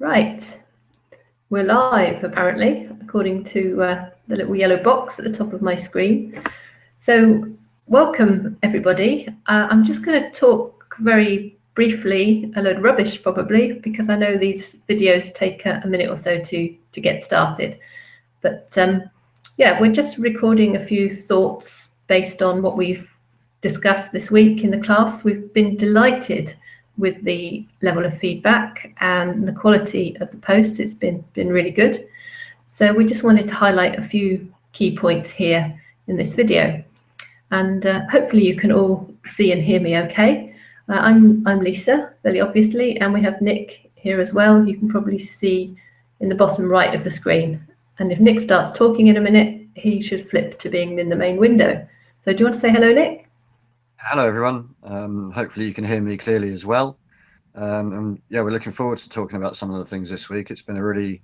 Right, we're live apparently, according to the little yellow box at the top of my screen. So welcome everybody. I'm just going to talk very briefly, a load of rubbish probably, because I know these videos take a minute or so to get started. But yeah, we're just recording a few thoughts based on what we've discussed this week in the class. We've been delighted with the level of feedback and the quality of the posts. It's been really good. So we just wanted to highlight a few key points here in this video. And hopefully you can all see and hear me okay. I'm Lisa, very obviously, and we have Nick here as well. You can probably see in the bottom right of the screen. And if Nick starts talking in a minute, he should flip to being in the main window. So do you want to say hello, Nick? Hello, everyone. Hopefully you can hear me clearly as well. And yeah, we're looking forward to talking about some of the things this week. It's been a really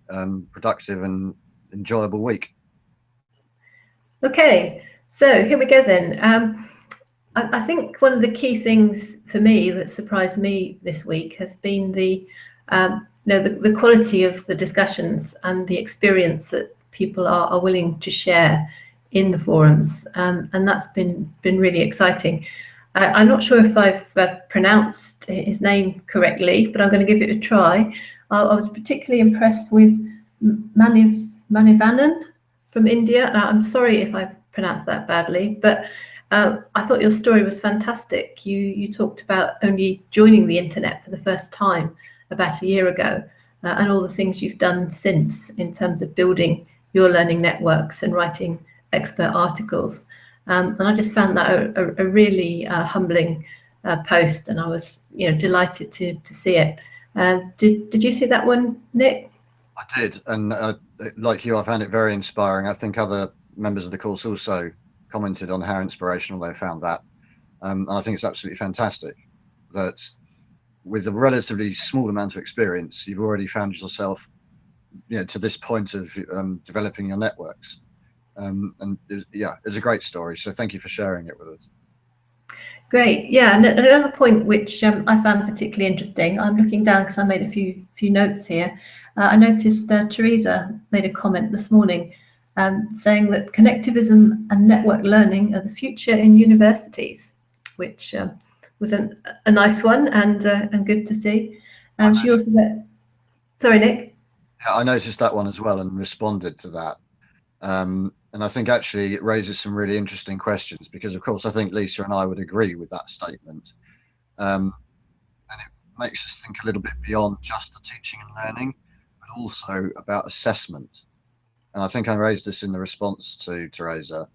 productive and enjoyable week. Okay, so here we go then. I think one of the key things for me that surprised me this week has been the quality of the discussions and the experience that people are willing to share in the forums, and that's been really exciting. I'm not sure if I've pronounced his name correctly, but I'm going to give it a try. I was particularly impressed with Manny Fannin from India. I'm sorry if I've pronounced that badly, but I thought your story was fantastic. You talked about only joining the internet for the first time about a year ago, and all the things you've done since in terms of building your learning networks and writing expert articles. And I just found that a really humbling post, and I was delighted to see it. Did you see that one, Nick? I did, and like you, I found it very inspiring. I think other members of the course also commented on how inspirational they found that. And I think it's absolutely fantastic that with a relatively small amount of experience, you've already found yourself to this point of developing your networks. And it's a great story. So thank you for sharing it with us. Great. Yeah, and another point which I found particularly interesting, I'm looking down because I made a few notes here. I noticed Teresa made a comment this morning saying that connectivism and network learning are the future in universities, which was a nice one and good to see. And she also sorry, Nick. Yeah, I noticed that one as well and responded to that. And I think actually it raises some really interesting questions because, of course, I think Lisa and I would agree with that statement. And it makes us think a little bit beyond just the teaching and learning, but also about assessment. And I think I raised this in the response to Teresa.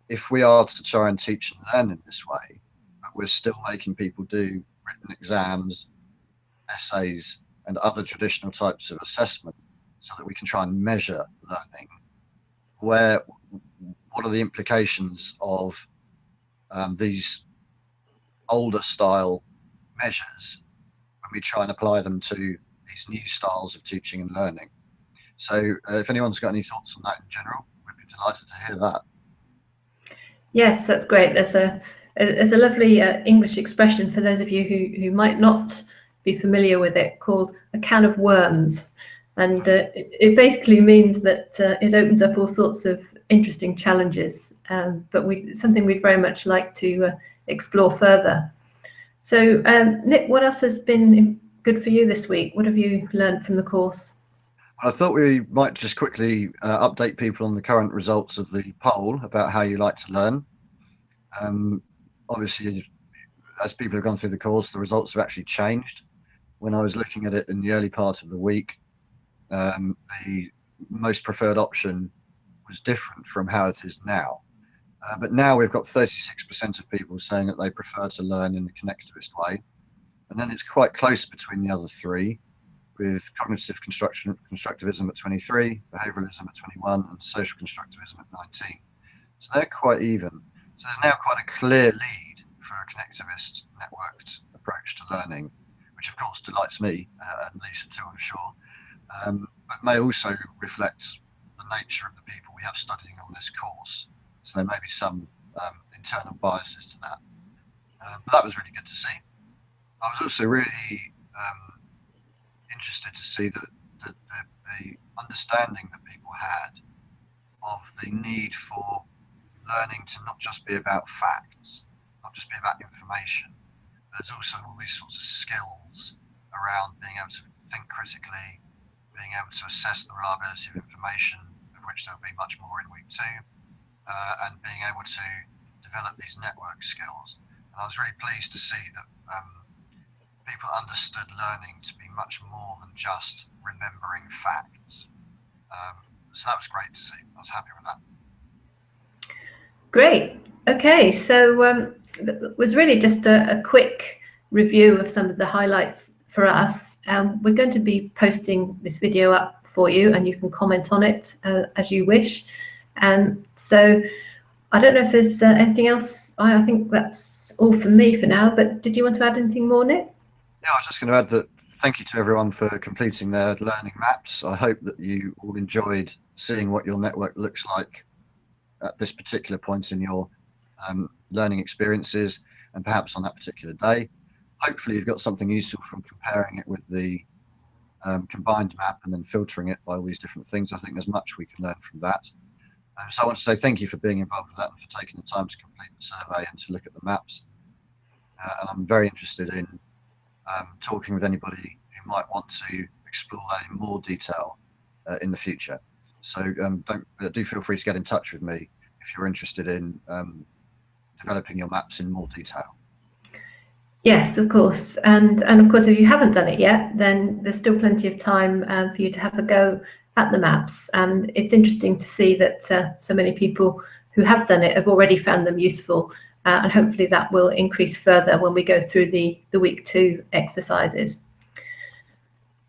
If we are to try and teach and learn in this way, but we're still making people do written exams, essays, and other traditional types of assessment so that we can try and measure learning, what are the implications of these older style measures when we try and apply them to these new styles of teaching and learning? So if anyone's got any thoughts on that in general, we'd be delighted to hear that. Yes, that's great. There's a lovely English expression for those of you who might not be familiar with it called a can of worms. And it basically means that it opens up all sorts of interesting challenges, but something we'd very much like to explore further. So, Nick, what else has been good for you this week? What have you learned from the course? I thought we might just quickly update people on the current results of the poll about how you like to learn. Obviously, as people have gone through the course, the results have actually changed. When I was looking at it in the early part of the week, the most preferred option was different from how it is now. But now we've got 36% of people saying that they prefer to learn in the connectivist way. And then it's quite close between the other three, with cognitive constructivism at 23, behavioralism at 21, and social constructivism at 19. So they're quite even. So there's now quite a clear lead for a connectivist networked approach to learning, which of course delights me and Lisa too, I'm sure, but may also reflect the nature of the people we have studying on this course. So there may be some internal biases to that. But that was really good to see. I was also really interested to see that the understanding that people had of the need for learning to not just be about facts, not just be about information, but there's also all these sorts of skills around being able to think critically, being able to assess the reliability of information, of which there'll be much more in week 2, and being able to develop these network skills. And I was really pleased to see that people understood learning to be much more than just remembering facts. So that was great to see. I was happy with that. Great. Okay, so it was really just a quick review of some of the highlights for us. We're going to be posting this video up for you, and you can comment on it as you wish. So I don't know if there's anything else. I think that's all from me for now, but did you want to add anything more, Nick? Yeah, I was just going to add that thank you to everyone for completing their learning maps. I hope that you all enjoyed seeing what your network looks like at this particular point in your learning experiences, and perhaps on that particular day. Hopefully you've got something useful from comparing it with the combined map and then filtering it by all these different things. I think there's much we can learn from that. So I want to say thank you for being involved with that and for taking the time to complete the survey and to look at the maps. And I'm very interested in talking with anybody who might want to explore that in more detail in the future. So do feel free to get in touch with me if you're interested in developing your maps in more detail. Yes, of course. And of course, if you haven't done it yet, then there's still plenty of time for you to have a go at the maps. And it's interesting to see that so many people who have done it have already found them useful. And hopefully that will increase further when we go through the week 2 exercises.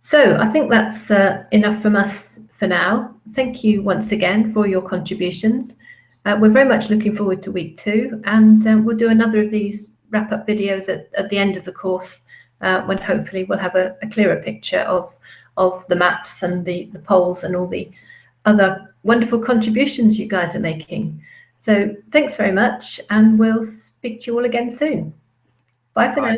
So I think that's enough from us for now. Thank you once again for your contributions. We're very much looking forward to week 2, and we'll do another of these wrap-up videos at the end of the course, when hopefully we'll have a clearer picture of the maps and the polls and all the other wonderful contributions you guys are making. So thanks very much, and we'll speak to you all again soon. Bye for now.